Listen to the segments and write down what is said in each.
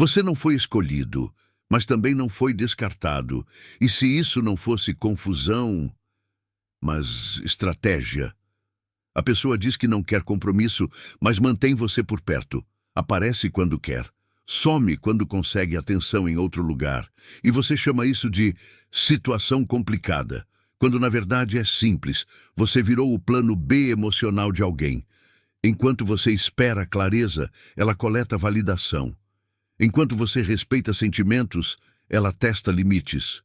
Você não foi escolhido, mas também não foi descartado. E se isso não fosse confusão, mas estratégia? A pessoa diz que não quer compromisso, mas mantém você por perto. Aparece quando quer. Some quando consegue atenção em outro lugar. E você chama isso de situação complicada, quando na verdade é simples. Você virou o plano B emocional de alguém. Enquanto você espera clareza, ela coleta validação. Enquanto você respeita sentimentos, ela testa limites.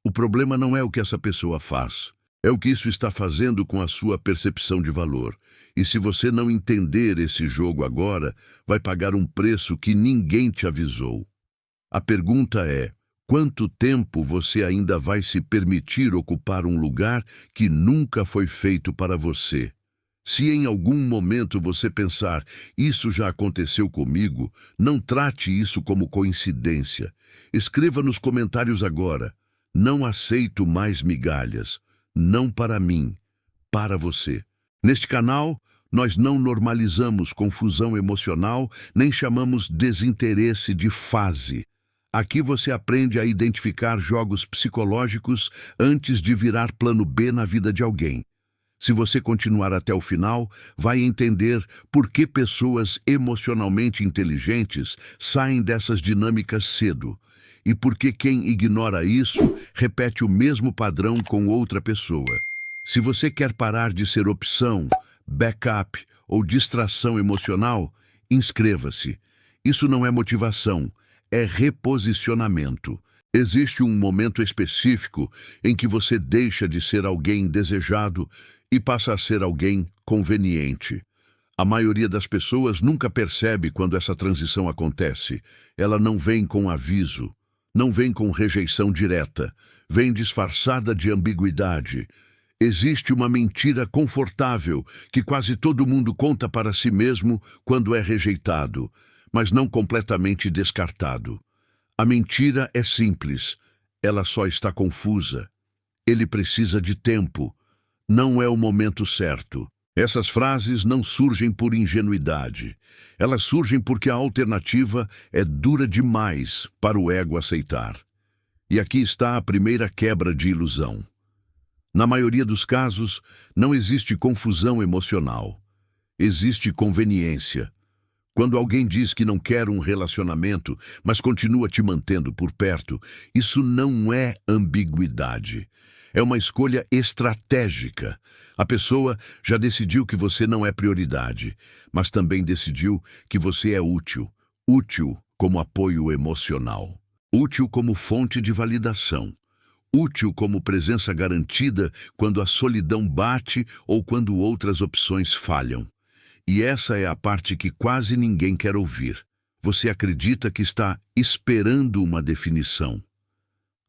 O problema não é o que essa pessoa faz. É o que isso está fazendo com a sua percepção de valor. E se você não entender esse jogo agora, vai pagar um preço que ninguém te avisou. A pergunta é: quanto tempo você ainda vai se permitir ocupar um lugar que nunca foi feito para você? Se em algum momento você pensar, isso já aconteceu comigo, não trate isso como coincidência. Escreva nos comentários agora: não aceito mais migalhas. Não para mim, para você. Neste canal, nós não normalizamos confusão emocional, nem chamamos desinteresse de fase. Aqui você aprende a identificar jogos psicológicos antes de virar plano B na vida de alguém. Se você continuar até o final, vai entender por que pessoas emocionalmente inteligentes saem dessas dinâmicas cedo. E por que quem ignora isso repete o mesmo padrão com outra pessoa. Se você quer parar de ser opção, backup ou distração emocional, inscreva-se. Isso não é motivação, é reposicionamento. Existe um momento específico em que você deixa de ser alguém desejado e passa a ser alguém conveniente. A maioria das pessoas nunca percebe quando essa transição acontece. Ela não vem com aviso. Não vem com rejeição direta, vem disfarçada de ambiguidade. Existe uma mentira confortável que quase todo mundo conta para si mesmo quando é rejeitado, mas não completamente descartado. A mentira é simples, ela só está confusa. Ele precisa de tempo, não é o momento certo. Essas frases não surgem por ingenuidade. Elas surgem porque a alternativa é dura demais para o ego aceitar. E aqui está a primeira quebra de ilusão. Na maioria dos casos, não existe confusão emocional. Existe conveniência. Quando alguém diz que não quer um relacionamento, mas continua te mantendo por perto, isso não é ambiguidade. É uma escolha estratégica. A pessoa já decidiu que você não é prioridade, mas também decidiu que você é útil. Útil como apoio emocional. Útil como fonte de validação. Útil como presença garantida quando a solidão bate ou quando outras opções falham. E essa é a parte que quase ninguém quer ouvir. Você acredita que está esperando uma definição.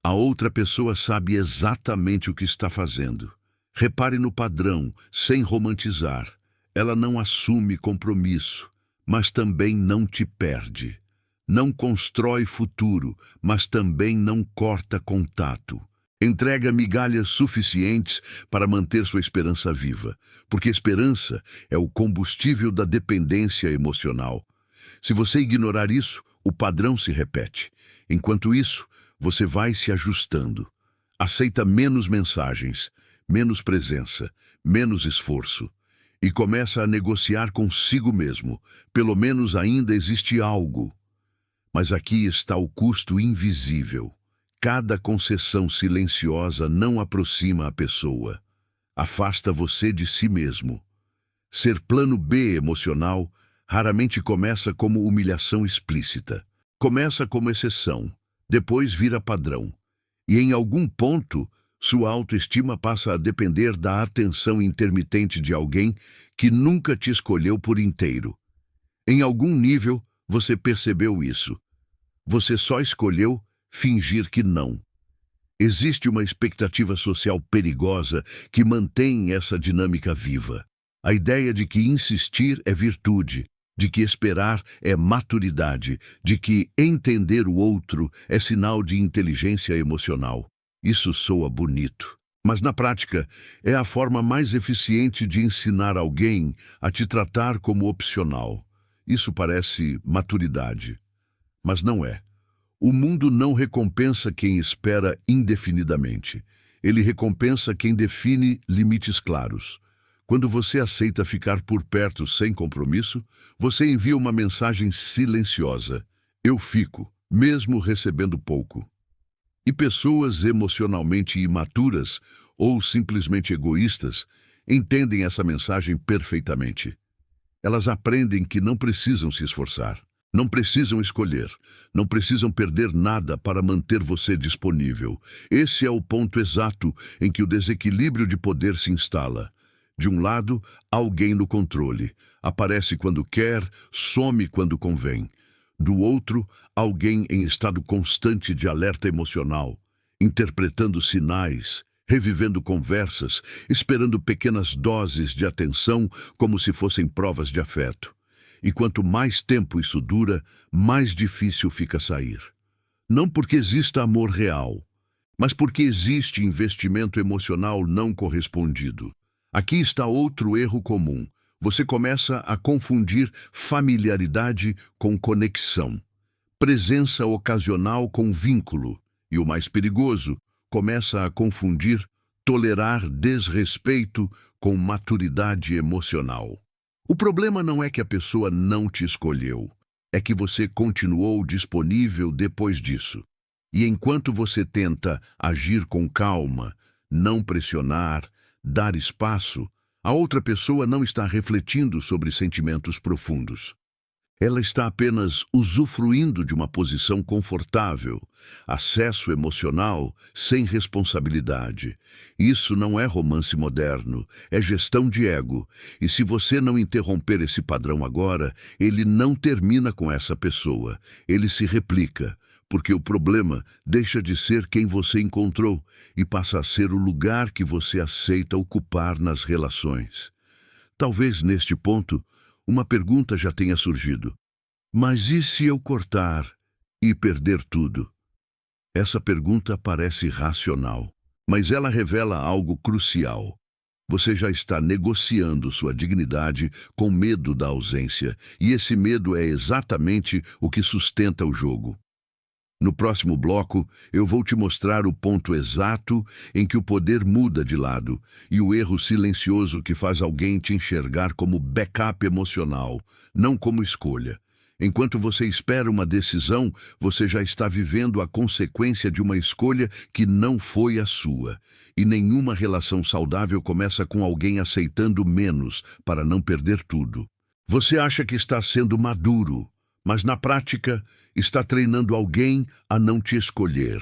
A outra pessoa sabe exatamente o que está fazendo. Repare no padrão, sem romantizar. Ela não assume compromisso, mas também não te perde. Não constrói futuro, mas também não corta contato. Entrega migalhas suficientes para manter sua esperança viva, porque esperança é o combustível da dependência emocional. Se você ignorar isso, o padrão se repete. Enquanto isso, você vai se ajustando. Aceita menos mensagens, menos presença, menos esforço. E começa a negociar consigo mesmo. Pelo menos ainda existe algo. Mas aqui está o custo invisível. Cada concessão silenciosa não aproxima a pessoa. Afasta você de si mesmo. Ser plano B emocional raramente começa como humilhação explícita. Começa como exceção. Depois vira padrão. E em algum ponto, sua autoestima passa a depender da atenção intermitente de alguém que nunca te escolheu por inteiro. Em algum nível, você percebeu isso. Você só escolheu fingir que não. Existe uma expectativa social perigosa que mantém essa dinâmica viva. A ideia de que insistir é virtude, de que esperar é maturidade, de que entender o outro é sinal de inteligência emocional. Isso soa bonito, mas na prática é a forma mais eficiente de ensinar alguém a te tratar como opcional. Isso parece maturidade, mas não é. O mundo não recompensa quem espera indefinidamente. Ele recompensa quem define limites claros. Quando você aceita ficar por perto sem compromisso, você envia uma mensagem silenciosa. Eu fico, mesmo recebendo pouco. E pessoas emocionalmente imaturas ou simplesmente egoístas entendem essa mensagem perfeitamente. Elas aprendem que não precisam se esforçar, não precisam escolher, não precisam perder nada para manter você disponível. Esse é o ponto exato em que o desequilíbrio de poder se instala. De um lado, alguém no controle. Aparece quando quer, some quando convém. Do outro, alguém em estado constante de alerta emocional, interpretando sinais, revivendo conversas, esperando pequenas doses de atenção como se fossem provas de afeto. E quanto mais tempo isso dura, mais difícil fica sair. Não porque exista amor real, mas porque existe investimento emocional não correspondido. Aqui está outro erro comum. Você começa a confundir familiaridade com conexão, presença ocasional com vínculo, e o mais perigoso, começa a confundir tolerar desrespeito com maturidade emocional. O problema não é que a pessoa não te escolheu, é que você continuou disponível depois disso. E enquanto você tenta agir com calma, não pressionar, dar espaço, a outra pessoa não está refletindo sobre sentimentos profundos. Ela está apenas usufruindo de uma posição confortável, acesso emocional sem responsabilidade. Isso não é romance moderno, é gestão de ego. E se você não interromper esse padrão agora, ele não termina com essa pessoa, ele se replica. Porque o problema deixa de ser quem você encontrou e passa a ser o lugar que você aceita ocupar nas relações. Talvez neste ponto, uma pergunta já tenha surgido. Mas e se eu cortar e perder tudo? Essa pergunta parece racional, mas ela revela algo crucial. Você já está negociando sua dignidade com medo da ausência, e esse medo é exatamente o que sustenta o jogo. No próximo bloco, eu vou te mostrar o ponto exato em que o poder muda de lado e o erro silencioso que faz alguém te enxergar como backup emocional, não como escolha. Enquanto você espera uma decisão, você já está vivendo a consequência de uma escolha que não foi a sua. E nenhuma relação saudável começa com alguém aceitando menos para não perder tudo. Você acha que está sendo maduro, mas na prática está treinando alguém a não te escolher.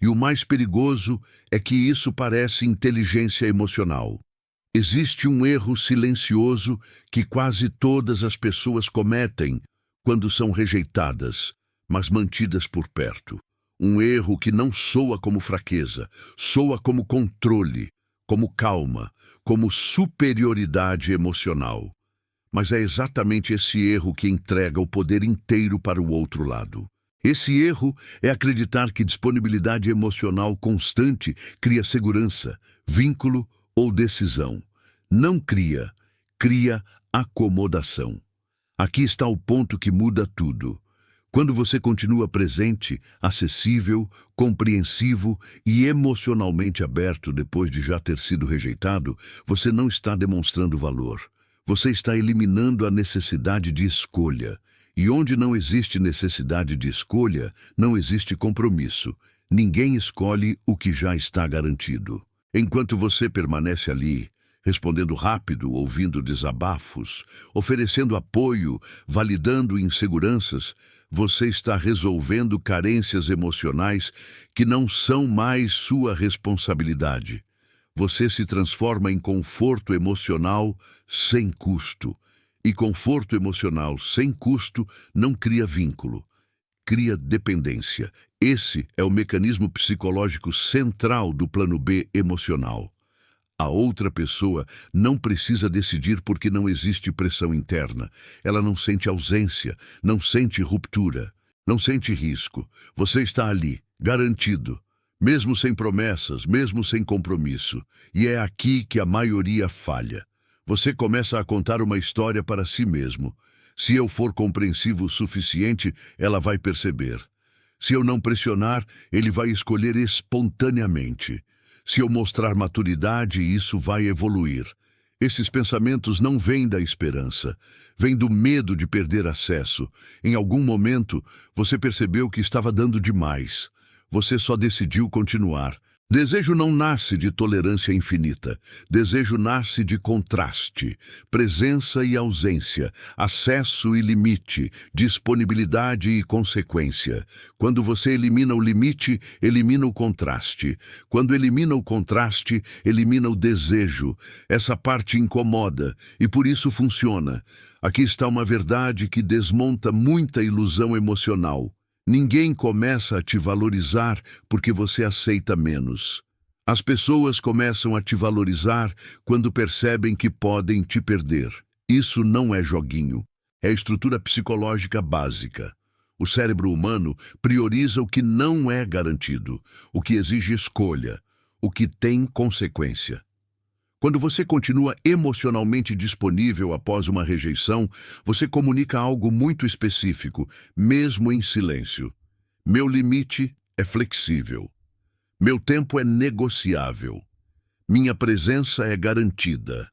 E o mais perigoso é que isso parece inteligência emocional. Existe um erro silencioso que quase todas as pessoas cometem quando são rejeitadas, mas mantidas por perto. Um erro que não soa como fraqueza, soa como controle, como calma, como superioridade emocional. Mas é exatamente esse erro que entrega o poder inteiro para o outro lado. Esse erro é acreditar que disponibilidade emocional constante cria segurança, vínculo ou decisão. Não cria, cria acomodação. Aqui está o ponto que muda tudo. Quando você continua presente, acessível, compreensivo e emocionalmente aberto depois de já ter sido rejeitado, você não está demonstrando valor. Você está eliminando a necessidade de escolha. E onde não existe necessidade de escolha, não existe compromisso. Ninguém escolhe o que já está garantido. Enquanto você permanece ali, respondendo rápido, ouvindo desabafos, oferecendo apoio, validando inseguranças, você está resolvendo carências emocionais que não são mais sua responsabilidade. Você se transforma em conforto emocional sem custo. E conforto emocional sem custo não cria vínculo, cria dependência. Esse é o mecanismo psicológico central do plano B emocional. A outra pessoa não precisa decidir porque não existe pressão interna. Ela não sente ausência, não sente ruptura, não sente risco. Você está ali, garantido, mesmo sem promessas, mesmo sem compromisso. E é aqui que a maioria falha. Você começa a contar uma história para si mesmo. Se eu for compreensivo o suficiente, ela vai perceber. Se eu não pressionar, ele vai escolher espontaneamente. Se eu mostrar maturidade, isso vai evoluir. Esses pensamentos não vêm da esperança, vêm do medo de perder acesso. Em algum momento, você percebeu que estava dando demais. Você só decidiu continuar. Desejo não nasce de tolerância infinita. Desejo nasce de contraste, presença e ausência, acesso e limite, disponibilidade e consequência. Quando você elimina o limite, elimina o contraste. Quando elimina o contraste, elimina o desejo. Essa parte incomoda e por isso funciona. Aqui está uma verdade que desmonta muita ilusão emocional. Ninguém começa a te valorizar porque você aceita menos. As pessoas começam a te valorizar quando percebem que podem te perder. Isso não é joguinho. É estrutura psicológica básica. O cérebro humano prioriza o que não é garantido, o que exige escolha, o que tem consequência. Quando você continua emocionalmente disponível após uma rejeição, você comunica algo muito específico, mesmo em silêncio. Meu limite é flexível. Meu tempo é negociável. Minha presença é garantida.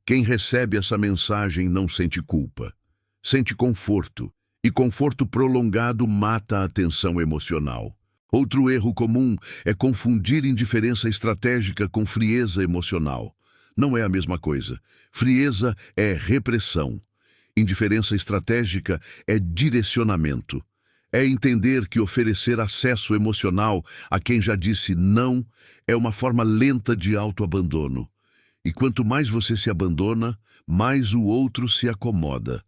Quem recebe essa mensagem não sente culpa. Sente conforto, e conforto prolongado mata a tensão emocional. Outro erro comum é confundir indiferença estratégica com frieza emocional. Não é a mesma coisa. Frieza é repressão. Indiferença estratégica é direcionamento. É entender que oferecer acesso emocional a quem já disse não é uma forma lenta de autoabandono. E quanto mais você se abandona, mais o outro se acomoda.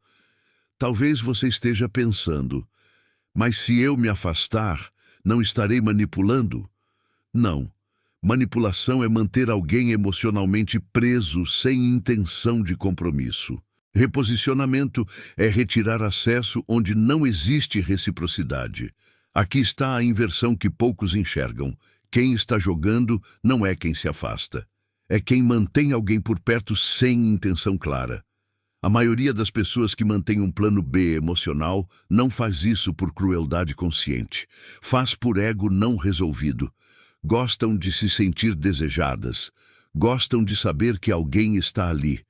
Talvez você esteja pensando, mas se eu me afastar, não estarei manipulando? Não. Manipulação é manter alguém emocionalmente preso sem intenção de compromisso. Reposicionamento é retirar acesso onde não existe reciprocidade. Aqui está a inversão que poucos enxergam. Quem está jogando não é quem se afasta. É quem mantém alguém por perto sem intenção clara. A maioria das pessoas que mantém um plano B emocional não faz isso por crueldade consciente. Faz por ego não resolvido. Gostam de se sentir desejadas. Gostam de saber que alguém está ali.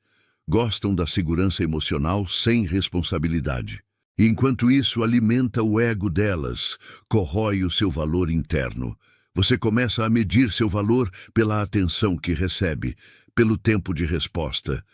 Gostam da segurança emocional sem responsabilidade. E enquanto isso alimenta o ego delas, corrói o seu valor interno. Você começa a medir seu valor pela atenção que recebe, pelo tempo de resposta,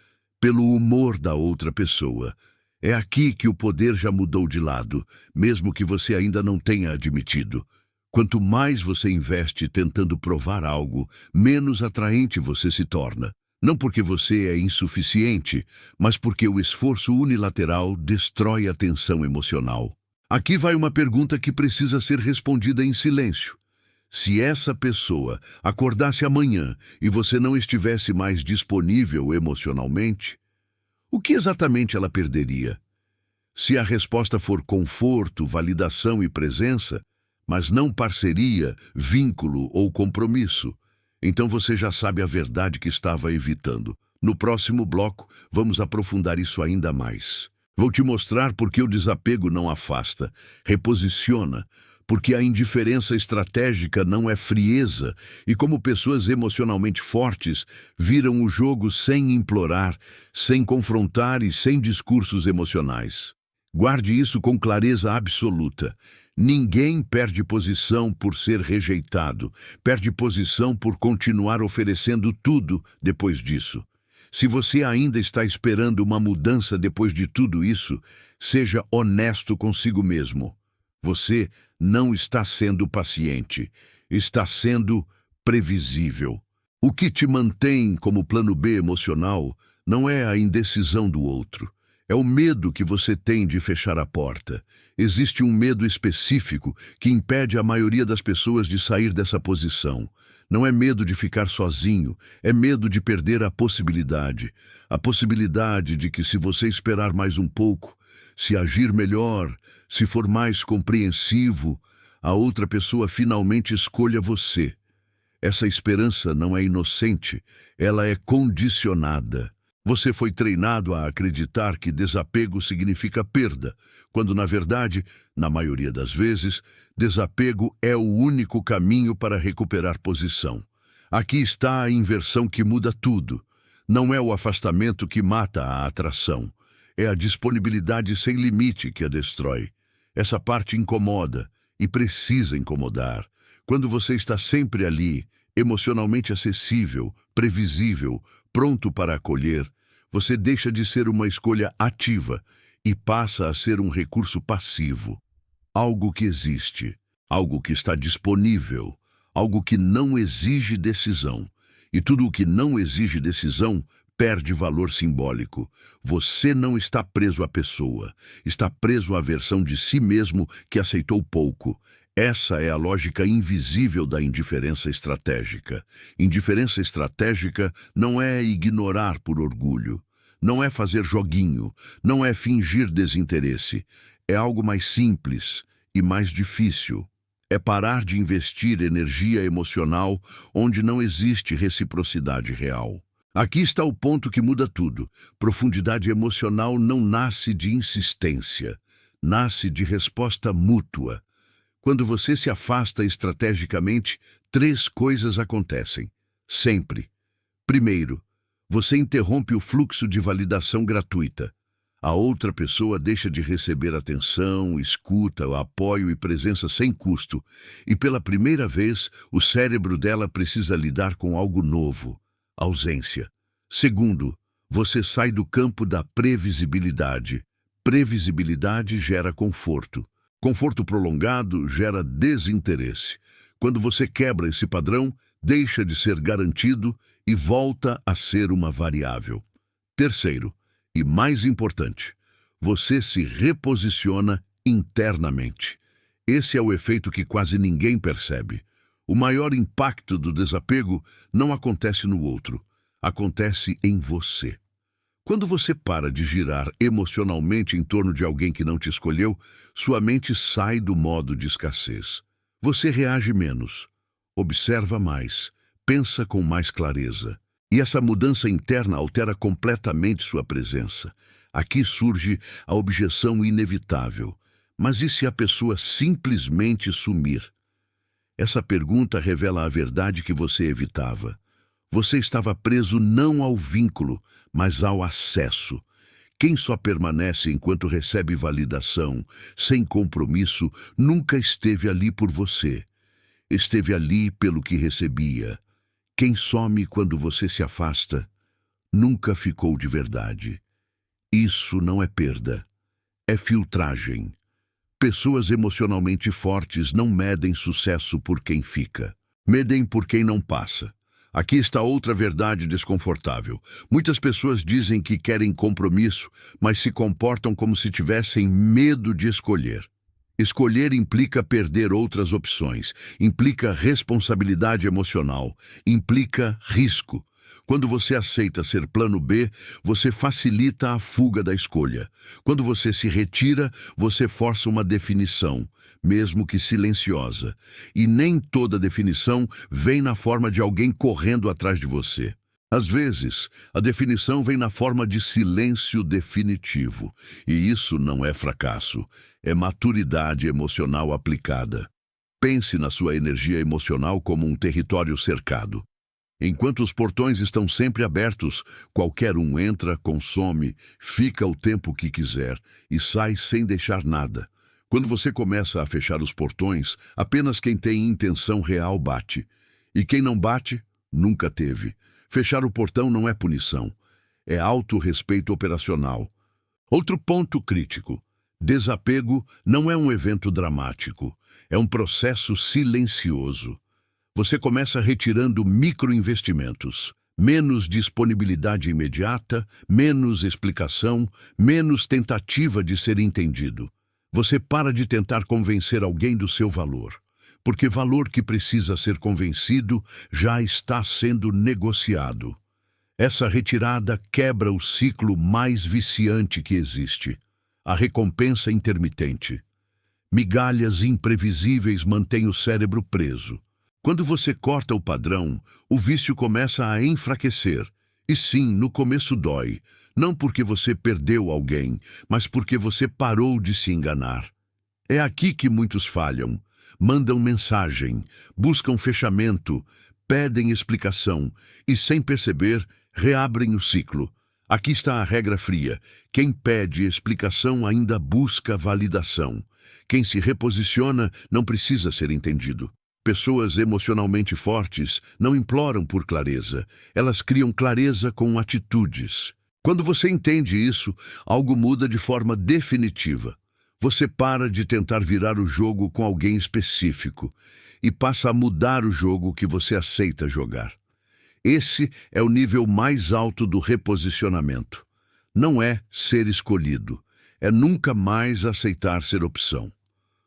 pelo humor da outra pessoa. É aqui que o poder já mudou de lado, mesmo que você ainda não tenha admitido. Quanto mais você investe tentando provar algo, menos atraente você se torna. Não porque você é insuficiente, mas porque o esforço unilateral destrói a tensão emocional. Aqui vai uma pergunta que precisa ser respondida em silêncio. Se essa pessoa acordasse amanhã e você não estivesse mais disponível emocionalmente, o que exatamente ela perderia? Se a resposta for conforto, validação e presença, mas não parceria, vínculo ou compromisso, então você já sabe a verdade que estava evitando. No próximo bloco, vamos aprofundar isso ainda mais. Vou te mostrar por que o desapego não afasta, reposiciona, porque a indiferença estratégica não é frieza e como pessoas emocionalmente fortes viram o jogo sem implorar, sem confrontar e sem discursos emocionais. Guarde isso com clareza absoluta. Ninguém perde posição por ser rejeitado, perde posição por continuar oferecendo tudo depois disso. Se você ainda está esperando uma mudança depois de tudo isso, seja honesto consigo mesmo. Você não está sendo paciente, está sendo previsível. O que te mantém como plano B emocional não é a indecisão do outro, é o medo que você tem de fechar a porta. Existe um medo específico que impede a maioria das pessoas de sair dessa posição. Não é medo de ficar sozinho, é medo de perder a possibilidade. A possibilidade de que se você esperar mais um pouco, se agir melhor, se for mais compreensivo, a outra pessoa finalmente escolha você. Essa esperança não é inocente, ela é condicionada. Você foi treinado a acreditar que desapego significa perda, quando, na verdade, na maioria das vezes, desapego é o único caminho para recuperar posição. Aqui está a inversão que muda tudo. Não é o afastamento que mata a atração. É a disponibilidade sem limite que a destrói. Essa parte incomoda e precisa incomodar. Quando você está sempre ali, emocionalmente acessível, previsível, pronto para acolher, você deixa de ser uma escolha ativa e passa a ser um recurso passivo. Algo que existe, algo que está disponível, algo que não exige decisão. E tudo o que não exige decisão perde valor simbólico. Você não está preso à pessoa, está preso à versão de si mesmo que aceitou pouco. Essa é a lógica invisível da indiferença estratégica. Indiferença estratégica não é ignorar por orgulho, não é fazer joguinho, não é fingir desinteresse. É algo mais simples e mais difícil. É parar de investir energia emocional onde não existe reciprocidade real. Aqui está o ponto que muda tudo. Profundidade emocional não nasce de insistência, nasce de resposta mútua. Quando você se afasta estrategicamente, 3 coisas acontecem. Sempre. Primeiro, você interrompe o fluxo de validação gratuita. A outra pessoa deixa de receber atenção, escuta, apoio e presença sem custo. E pela primeira vez, o cérebro dela precisa lidar com algo novo: ausência. Segundo, você sai do campo da previsibilidade. Previsibilidade gera conforto. Conforto prolongado gera desinteresse. Quando você quebra esse padrão, deixa de ser garantido e volta a ser uma variável. Terceiro, e mais importante, você se reposiciona internamente. Esse é o efeito que quase ninguém percebe. O maior impacto do desapego não acontece no outro, acontece em você. Quando você para de girar emocionalmente em torno de alguém que não te escolheu, sua mente sai do modo de escassez. Você reage menos, observa mais, pensa com mais clareza. E essa mudança interna altera completamente sua presença. Aqui surge a objeção inevitável. Mas e se a pessoa simplesmente sumir? Essa pergunta revela a verdade que você evitava. Você estava preso não ao vínculo, mas ao acesso. Quem só permanece enquanto recebe validação, sem compromisso, nunca esteve ali por você. Esteve ali pelo que recebia. Quem some quando você se afasta, nunca ficou de verdade. Isso não é perda, é filtragem. Pessoas emocionalmente fortes não medem sucesso por quem fica, medem por quem não passa. Aqui está outra verdade desconfortável. Muitas pessoas dizem que querem compromisso, mas se comportam como se tivessem medo de escolher. Escolher implica perder outras opções, implica responsabilidade emocional, implica risco. Quando você aceita ser plano B, você facilita a fuga da escolha. Quando você se retira, você força uma definição, mesmo que silenciosa. E nem toda definição vem na forma de alguém correndo atrás de você. Às vezes, a definição vem na forma de silêncio definitivo. E isso não é fracasso, é maturidade emocional aplicada. Pense na sua energia emocional como um território cercado. Enquanto os portões estão sempre abertos, qualquer um entra, consome, fica o tempo que quiser e sai sem deixar nada. Quando você começa a fechar os portões, apenas quem tem intenção real bate. E quem não bate, nunca teve. Fechar o portão não é punição, é autorrespeito operacional. Outro ponto crítico: desapego não é um evento dramático, é um processo silencioso. Você começa retirando microinvestimentos, menos disponibilidade imediata, menos explicação, menos tentativa de ser entendido. Você para de tentar convencer alguém do seu valor, porque valor que precisa ser convencido já está sendo negociado. Essa retirada quebra o ciclo mais viciante que existe, a recompensa intermitente. Migalhas imprevisíveis mantêm o cérebro preso. Quando você corta o padrão, o vício começa a enfraquecer E sim, no começo dói. Não porque você perdeu alguém, mas porque você parou de se enganar. É aqui que muitos falham. Mandam mensagem, buscam fechamento, pedem explicação e, sem perceber, reabrem o ciclo. Aqui está a regra fria. Quem pede explicação ainda busca validação. Quem se reposiciona não precisa ser entendido. Pessoas emocionalmente fortes não imploram por clareza. Elas criam clareza com atitudes. Quando você entende isso, algo muda de forma definitiva. Você para de tentar virar o jogo com alguém específico e passa a mudar o jogo que você aceita jogar. Esse é o nível mais alto do reposicionamento. Não é ser escolhido, é nunca mais aceitar ser opção.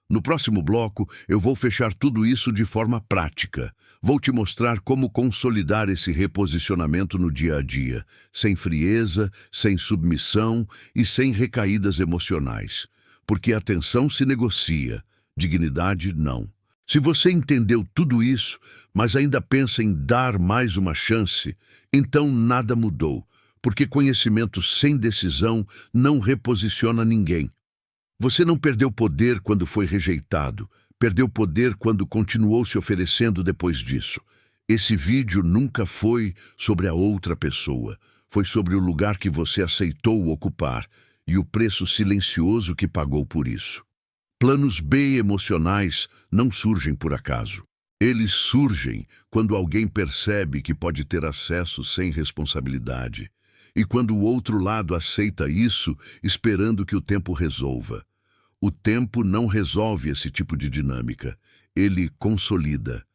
No próximo bloco, eu vou fechar tudo isso de forma prática. Vou te mostrar como consolidar esse reposicionamento no dia a dia, sem frieza, sem submissão e sem recaídas emocionais. Porque a atenção se negocia, dignidade não. Se você entendeu tudo isso, mas ainda pensa em dar mais uma chance, então nada mudou, porque conhecimento sem decisão não reposiciona ninguém. Você não perdeu poder quando foi rejeitado, perdeu poder quando continuou se oferecendo depois disso. Esse vídeo nunca foi sobre a outra pessoa, foi sobre o lugar que você aceitou ocupar e o preço silencioso que pagou por isso. Planos B emocionais não surgem por acaso. Eles surgem quando alguém percebe que pode ter acesso sem responsabilidade. E quando o outro lado aceita isso, esperando que o tempo resolva. O tempo não resolve esse tipo de dinâmica. Ele consolida.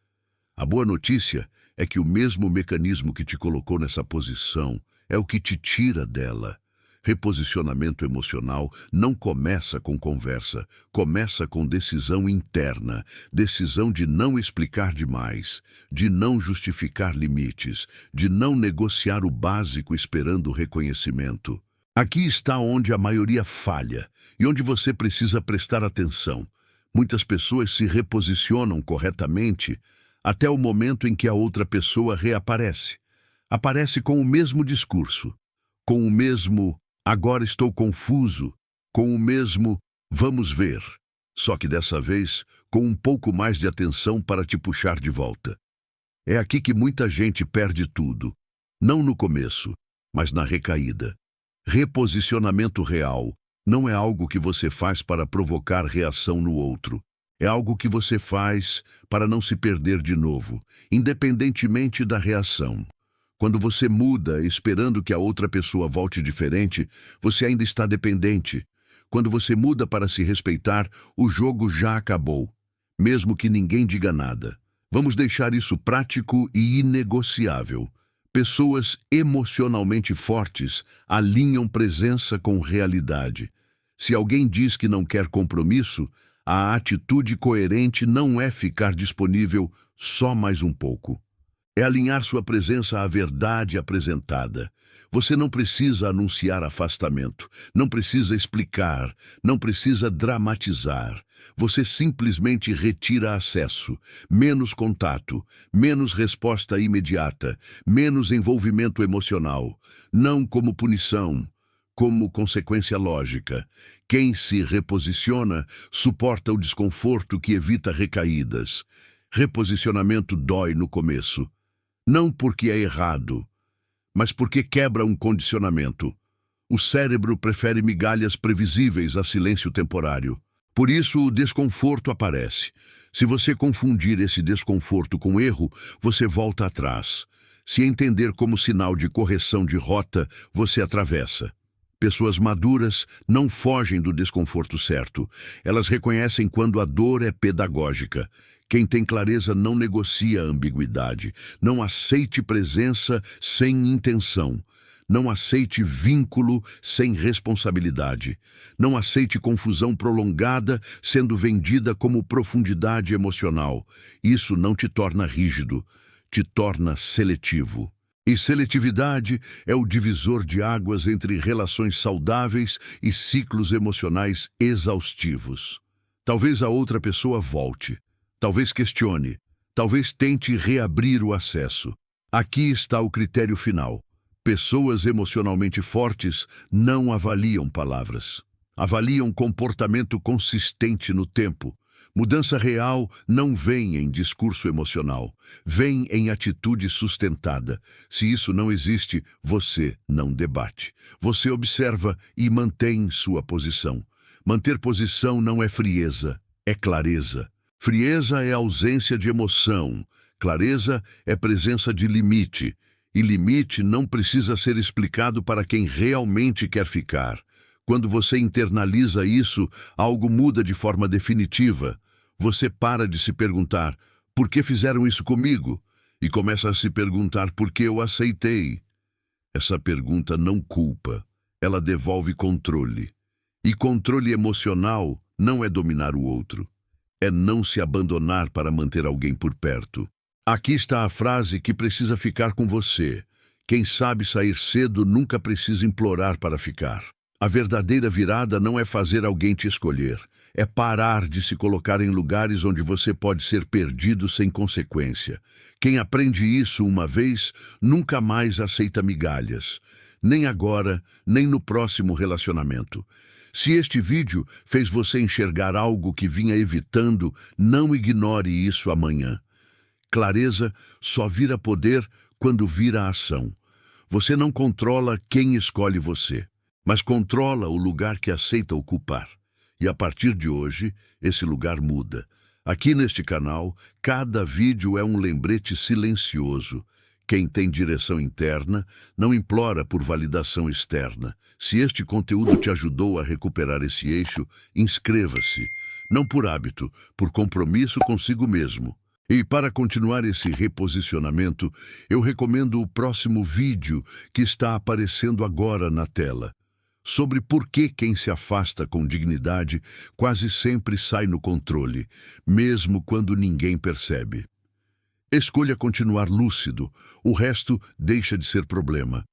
A boa notícia é que o mesmo mecanismo que te colocou nessa posição é o que te tira dela. Reposicionamento emocional não começa com conversa, começa com decisão interna, decisão de não explicar demais, de não justificar limites, de não negociar o básico esperando reconhecimento. Aqui está onde a maioria falha e onde você precisa prestar atenção. Muitas pessoas se reposicionam corretamente até o momento em que a outra pessoa reaparece. Aparece com o mesmo discurso, com o mesmo "agora estou confuso", com o mesmo "vamos ver", só que dessa vez com um pouco mais de atenção para te puxar de volta. É aqui que muita gente perde tudo, não no começo, mas na recaída. Reposicionamento real não é algo que você faz para provocar reação no outro. É algo que você faz para não se perder de novo, independentemente da reação. Quando você muda esperando que a outra pessoa volte diferente, você ainda está dependente. Quando você muda para se respeitar, o jogo já acabou, mesmo que ninguém diga nada. Vamos deixar isso prático e inegociável. Pessoas emocionalmente fortes alinham presença com realidade. Se alguém diz que não quer compromisso, a atitude coerente não é ficar disponível só mais um pouco. É alinhar sua presença à verdade apresentada. Você não precisa anunciar afastamento, não precisa explicar, não precisa dramatizar. Você simplesmente retira acesso, menos contato, menos resposta imediata, menos envolvimento emocional. Não como punição, como consequência lógica. Quem se reposiciona suporta o desconforto que evita recaídas. Reposicionamento dói no começo. Não porque é errado, mas porque quebra um condicionamento. O cérebro prefere migalhas previsíveis a silêncio temporário. Por isso, o desconforto aparece. Se você confundir esse desconforto com erro, você volta atrás. Se entender como sinal de correção de rota, você atravessa. Pessoas maduras não fogem do desconforto certo. Elas reconhecem quando a dor é pedagógica. Quem tem clareza não negocia a ambiguidade. Não aceite presença sem intenção. Não aceite vínculo sem responsabilidade. Não aceite confusão prolongada sendo vendida como profundidade emocional. Isso não te torna rígido, te torna seletivo. E seletividade é o divisor de águas entre relações saudáveis e ciclos emocionais exaustivos. Talvez a outra pessoa volte. Talvez questione, talvez tente reabrir o acesso. Aqui está o critério final. Pessoas emocionalmente fortes não avaliam palavras. Avaliam comportamento consistente no tempo. Mudança real não vem em discurso emocional, vem em atitude sustentada. Se isso não existe, você não debate. Você observa e mantém sua posição. Manter posição não é frieza, é clareza. Frieza é ausência de emoção. Clareza é presença de limite. E limite não precisa ser explicado para quem realmente quer ficar. Quando você internaliza isso, algo muda de forma definitiva. Você para de se perguntar, por que fizeram isso comigo? E começa a se perguntar, por que eu aceitei? Essa pergunta não culpa, ela devolve controle. E controle emocional não é dominar o outro, é não se abandonar para manter alguém por perto. Aqui está a frase que precisa ficar com você. Quem sabe sair cedo nunca precisa implorar para ficar. A verdadeira virada não é fazer alguém te escolher. É parar de se colocar em lugares onde você pode ser perdido sem consequência. Quem aprende isso uma vez, nunca mais aceita migalhas. Nem agora, nem no próximo relacionamento. Se este vídeo fez você enxergar algo que vinha evitando, não ignore isso amanhã. Clareza só vira poder quando vira ação. Você não controla quem escolhe você, mas controla o lugar que aceita ocupar. E a partir de hoje, esse lugar muda. Aqui neste canal, cada vídeo é um lembrete silencioso. Quem tem direção interna não implora por validação externa. Se este conteúdo te ajudou a recuperar esse eixo, inscreva-se. Não por hábito, por compromisso consigo mesmo. E para continuar esse reposicionamento, eu recomendo o próximo vídeo que está aparecendo agora na tela. Sobre por que quem se afasta com dignidade quase sempre sai no controle, mesmo quando ninguém percebe. Escolha continuar lúcido, o resto deixa de ser problema.